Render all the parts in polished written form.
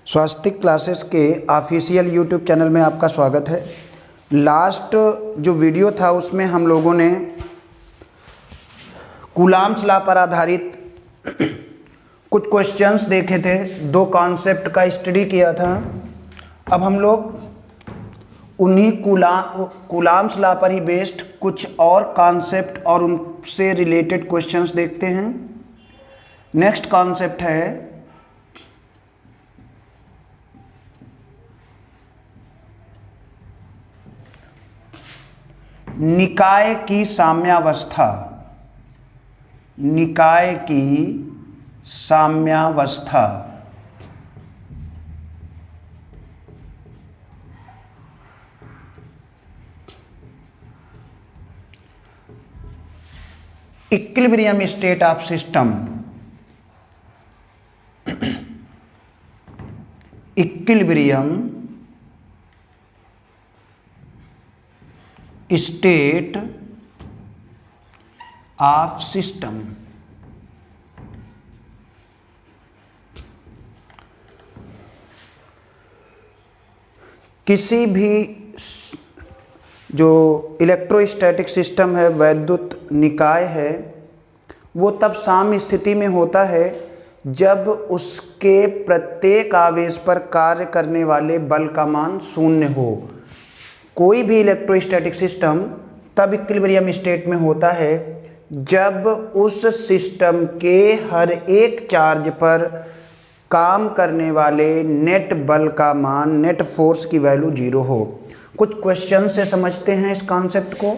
स्वास्तिक classes के official YouTube channel में आपका स्वागत है। लास्ट जो वीडियो था उसमें हम लोगों ने कूलाम्स लॉ पर आधारित कुछ क्वेश्चंस देखे थे, दो कॉन्सेप्ट का स्टडी किया था। अब हम लोग उन्हीं कूलाम्स लॉ पर ही बेस्ड कुछ और कॉन्सेप्ट और उनसे रिलेटेड क्वेश्चंस देखते हैं। नेक्स्ट कॉन्सेप्ट है निकाय की साम्यावस्था। निकाय की साम्यावस्था equilibrium state of system. Equilibrium state of system. किसी भी जो इलेक्ट्रोस्टैटिक सिस्टम है, वैद्युत निकाय है, वो तब साम्य स्थिति में होता है जब उसके प्रत्येक आवेश पर कार्य करने वाले बल का मान शून्य हो। कोई भी इलेक्ट्रोस्टैटिक सिस्टम तब इक्विलिब्रियम स्टेट में होता है जब उस सिस्टम के हर एक चार्ज पर काम करने वाले नेट बल का मान, नेट फोर्स की वैल्यू 0 हो। कुछ क्वेश्चन से समझते हैं इस कॉन्सेप्ट को।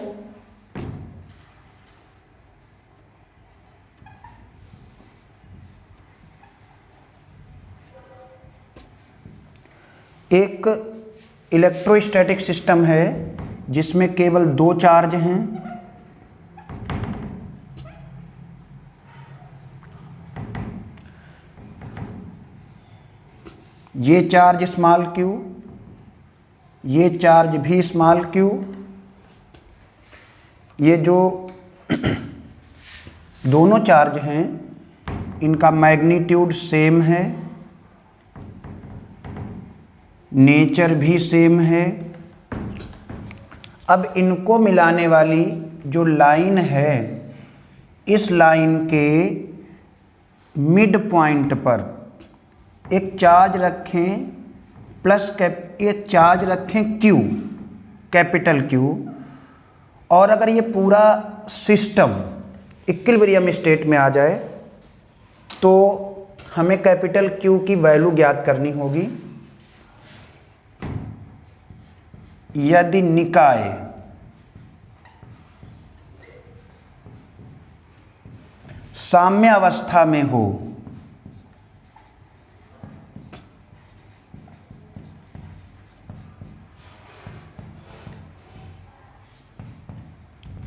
एक इलेक्ट्रोस्टैटिक सिस्टम है जिसमें केवल 2 चार्ज हैं। ये चार्ज स्मॉल क्यू, ये चार्ज भी स्मॉल क्यू। ये जो दोनों चार्ज हैं इनका मैग्नीट्यूड सेम है, नेचर भी सेम है। अब इनको मिलाने वाली जो लाइन है, इस लाइन के मिड पॉइंट पर एक चार्ज रखें प्लस एक चार्ज रखें Q, कैपिटल Q। और अगर ये पूरा सिस्टम इक्विलिब्रियम स्टेट में आ जाए तो हमें कैपिटल Q की वैल्यू ज्ञात करनी होगी। यदि निकाय साम्यावस्था में हो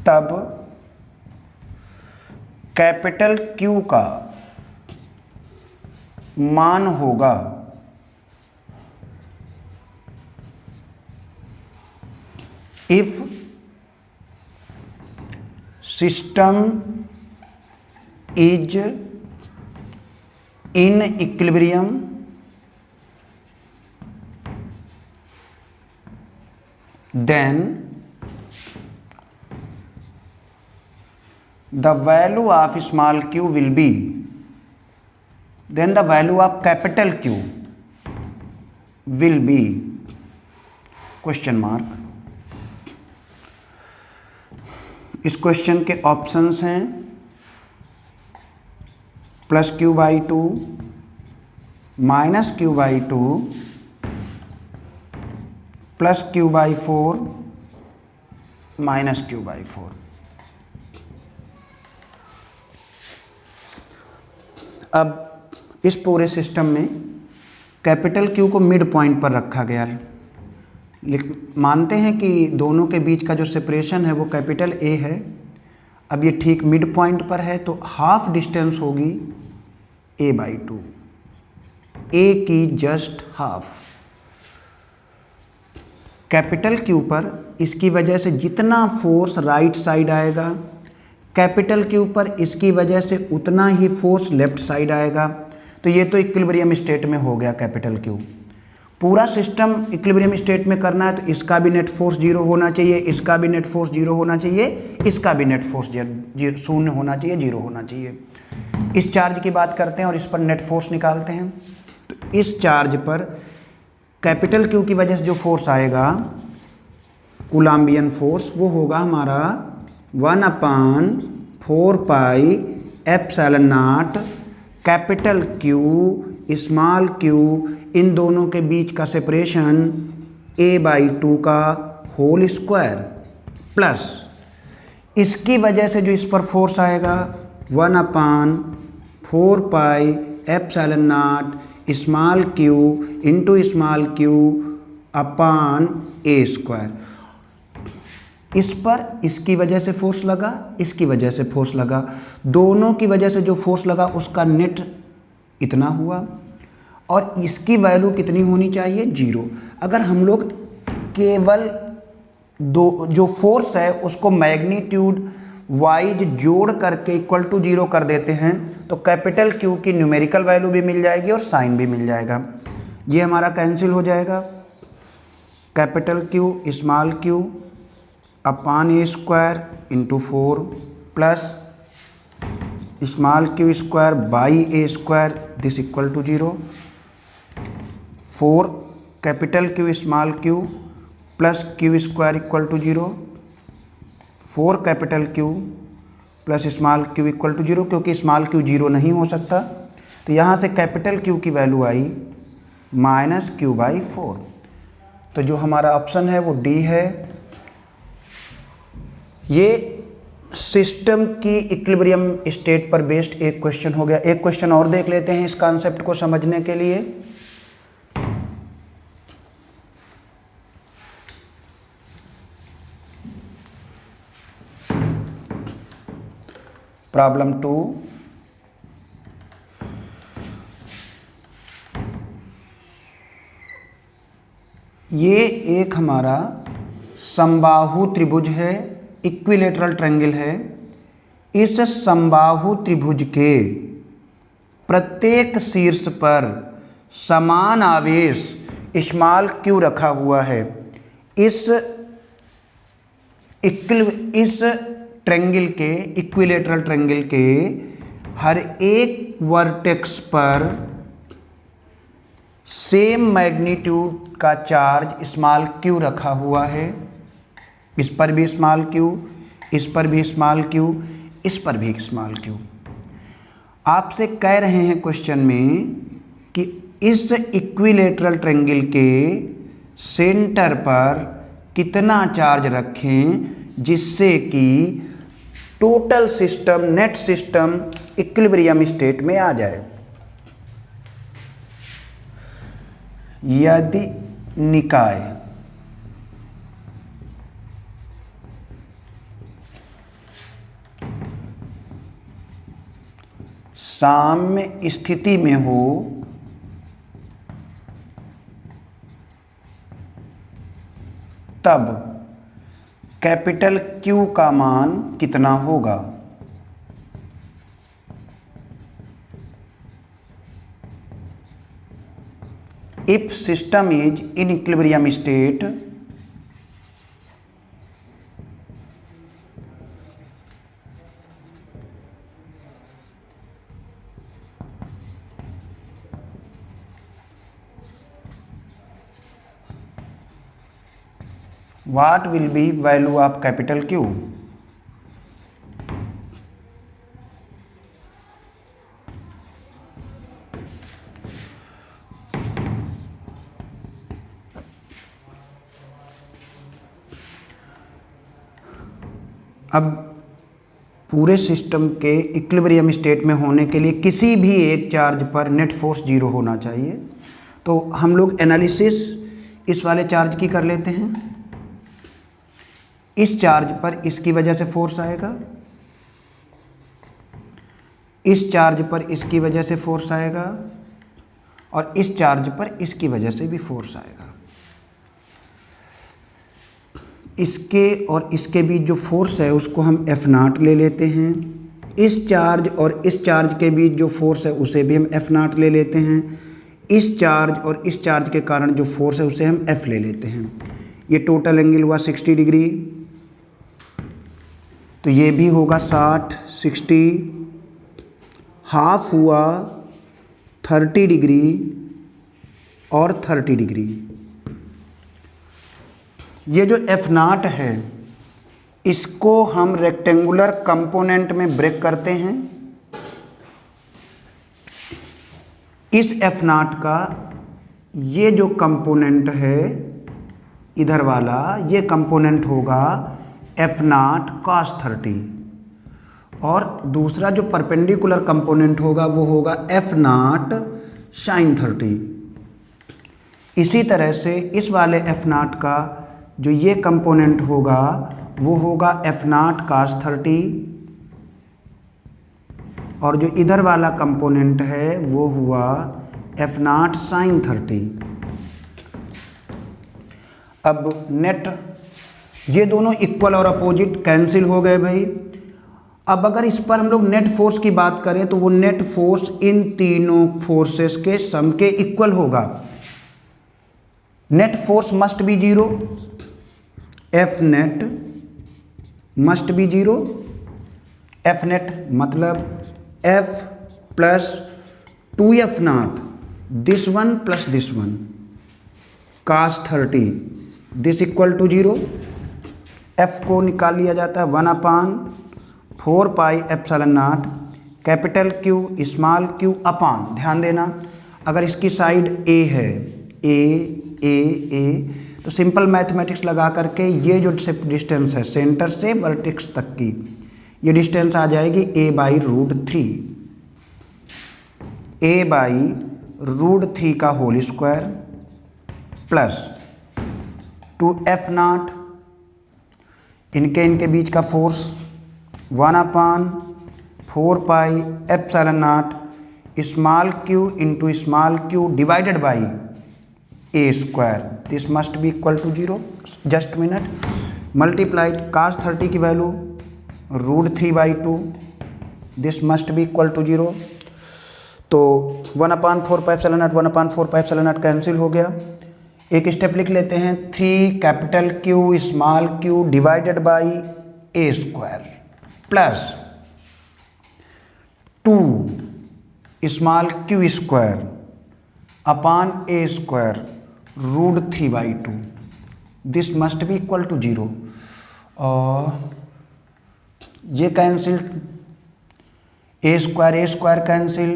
तब कैपिटल Q का मान होगा if system is in equilibrium then the value of small q will be, then the value of capital Q will be question mark। इस क्वेश्चन के ऑप्शंस हैं +q/2, -q/2, +q/4, -q/4। अब इस पूरे system में कैपिटल Q को mid point पर रखा गया। मानते हैं कि दोनों के बीच का जो सेपरेशन है वो कैपिटल A है। अब ये ठीक मिड पॉइंट पर है तो हाफ डिस्टेंस होगी a/2, A की जस्ट हाफ। कैपिटल Q पर इसकी वजह से जितना फोर्स राइट साइड आएगा, कैपिटल Q पर इसकी वजह से उतना ही फोर्स लेफ्ट साइड आएगा। तो ये तो इक्विलिब्रियम स्टेट में हो गया कैपिटल क्यू। पूरा सिस्टम इक्विलिब्रियम स्टेट में करना है तो इसका भी नेट फोर्स जीरो होना चाहिए, इसका भी नेट फोर्स जीरो होना चाहिए, इसका भी नेट फोर्स शून्य होना चाहिए, जीरो होना चाहिए। इस चार्ज की बात करते हैं और इस पर नेट फोर्स निकालते हैं। तो इस चार्ज पर कैपिटल क्यू की वजह से जो फोर्स आएगा कूलम्बियन फोर्स, वो होगा हमारा 1/4 pi epsilon not capital Q small q, इन दोनों के बीच का सेपरेशन a/2 का होल स्क्वायर, प्लस इसकी वजह से जो इस पर फोर्स आएगा 1/4 pi epsilon naught small Q into small Q upon A square. इस पर इसकी वजह से फोर्स लगा, इसकी वजह से फोर्स लगा, दोनों की वजह से जो फोर्स लगा उसका नेट इतना हुआ और इसकी वैल्यू कितनी होनी चाहिए, जीरो। अगर हम लोग केवल दो जो फोर्स है उसको मैग्नीट्यूड वाइज जोड़ करके इक्वल टू जीरो कर देते हैं तो कैपिटल क्यू की न्यूमेरिकल वैल्यू भी मिल जाएगी और साइन भी मिल जाएगा। ये हमारा कैंसिल हो जाएगा, capital Q small Q upon A square into 4 plus small Q square by A square, this equal to zero. 4 capital Q small Q plus Q square equal to zero, 4 capital Q plus small Q equal to zero, क्योंकि small Q zero नहीं हो सकता। तो यहाँ से capital Q की value आई -q/4। तो जो हमारा ऑप्शन है वो डी है। ये सिस्टम की इक्विलिब्रियम स्टेट पर बेस्ड एक क्वेश्चन हो गया। एक क्वेश्चन और देख लेते हैं इस कॉन्सेप्ट को समझने के लिए। प्रॉब्लम 2, ये एक हमारा समबाहु त्रिभुज है, इक्विलेटरल ट्रायंगल है। इस समबाहु त्रिभुज के प्रत्येक शीर्ष पर समान आवेश स्मॉल क्यू रखा हुआ है। इस ट्रायंगल के इक्विलेटरल ट्रायंगल के हर एक वर्टेक्स पर सेम मैग्नीट्यूड का चार्ज स्मॉल क्यू रखा हुआ है। इस पर भी स्मॉल क्यू, इस पर भी स्मॉल क्यू, इस पर भी स्मॉल क्यू। आपसे कह रहे हैं क्वेश्चन में कि इस इक्विलेटरल ट्रायंगल के सेंटर पर कितना चार्ज रखें जिससे कि total system, net system equilibrium state में आ जाए। यदि निकाय साम्य स्थिति में हो तब कैपिटल क्यू का मान कितना होगा। If system is in equilibrium state what will be value of capital Q? अब पूरे सिस्टम के इक्विलिब्रियम स्टेट में होने के लिए किसी भी एक चार्ज पर नेट फोर्स जीरो होना चाहिए। तो हम लोग एनालिसिस इस वाले चार्ज की कर लेते हैं। इस चार्ज पर इसकी वजह से फोर्स आएगा, इस चार्ज पर इसकी वजह से फोर्स आएगा और इस चार्ज पर इसकी वजह से भी फोर्स आएगा। इसके और इसके बीच जो फोर्स है उसको हम F0 ले लेते हैं। इस चार्ज और इस चार्ज के बीच जो फोर्स है उसे भी हम एफ नॉट ले लेते हैं। इस चार्ज और इस चार्ज के कारण जो फोर्स है उसे हम एफ ले लेते हैं। ये टोटल एंगल हुआ 60 डिग्री, तो ये भी होगा 60, 60, हाफ हुआ 30 डिग्री और 30 डिग्री। ये जो एफ नॉट है इसको हम रेक्टेंगुलर कंपोनेंट में ब्रेक करते हैं। इस एफ नॉट का ये जो कंपोनेंट है इधर वाला, ये कंपोनेंट होगा एफ नॉट कॉस 30 और दूसरा जो परपेंडिकुलर कंपोनेंट होगा वो होगा एफ नॉट साइन 30। इसी तरह से इस वाले एफ नॉट का जो ये कंपोनेंट होगा वो होगा एफ नॉट कॉस 30 और जो इधर वाला कंपोनेंट है वो हुआ एफ नॉट साइन 30। अब नेट ये दोनों इक्वल और अपोजिट कैंसिल हो गए भाई। अब अगर इस पर हम लोग नेट फोर्स की बात करें तो वो नेट फोर्स इन तीनों फोर्सेस के सम के इक्वल होगा। Net force must be 0, F net must be 0। F net मतलब F plus 2f not this one plus this one cos 30 this equal to 0। F को निकाल लिया जाता है 1/4 pi epsilon not capital Q small Q upon. ध्यान देना, अगर इसकी साइड ए है, ए तो सिंपल मैथमेटिक्स लगा करके ये जो डिस्टेंस है सेंटर से वर्टेक्स तक की, ये डिस्टेंस आ जाएगी a/√3, a/√3 का whole square plus 2f not इनके बीच का force 1/4 pi epsilon naught small Q into small Q divided by A square. This must be equal to 0। Just minute, multiplied cos 30 की value √3/2, this must be equal to 0। तो 1/4 pi epsilon naught 1/4 pi epsilon naught cancel हो गया। एक step लिख लेते हैं, 3 capital Q small Q divided by A square plus 2 small Q square upon A square √3/2, this must be equal to 0। और ये cancel, A square cancel,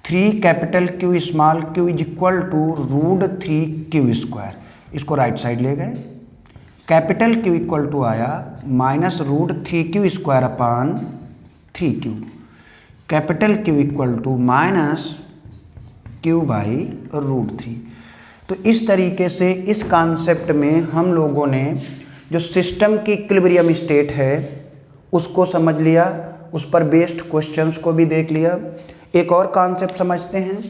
3 capital Q small Q is equal to √3 square. इसको right side ले गए, capital Q equal to आया minus √3 square upon 3q, capital Q equal to minus q/√3। तो इस तरीके से इस कॉन्सेप्ट में हम लोगों ने जो सिस्टम की इक्विलिब्रियम स्टेट है उसको समझ लिया, उस पर बेस्ड क्वेश्चंस को भी देख लिया। एक और कॉन्सेप्ट समझते हैं।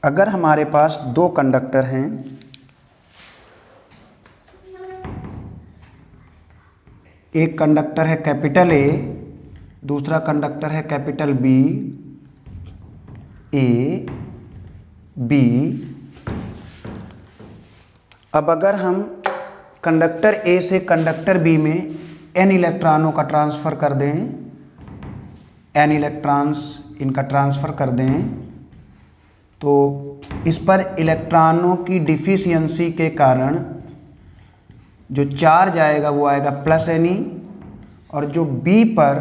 अगर हमारे पास 2 कंडक्टर हैं, एक कंडक्टर है कैपिटल ए, दूसरा कंडक्टर है कैपिटल बी, ए बी। अब अगर हम कंडक्टर ए से कंडक्टर बी में n इलेक्ट्रॉनों का ट्रांसफ़र कर दें, n इलेक्ट्रॉन्स इनका ट्रांसफ़र कर दें, तो इस पर इलेक्ट्रॉनों की डिफिशियंसी के कारण जो चार्ज आएगा वो आएगा +Ne, और जो बी पर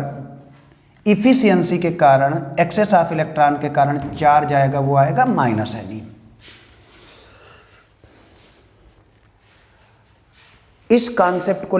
इफिशियंसी के कारण एक्सेस ऑफ इलेक्ट्रॉन के कारण चार्ज आएगा वो आएगा -Ne। इस कॉन्सेप्ट को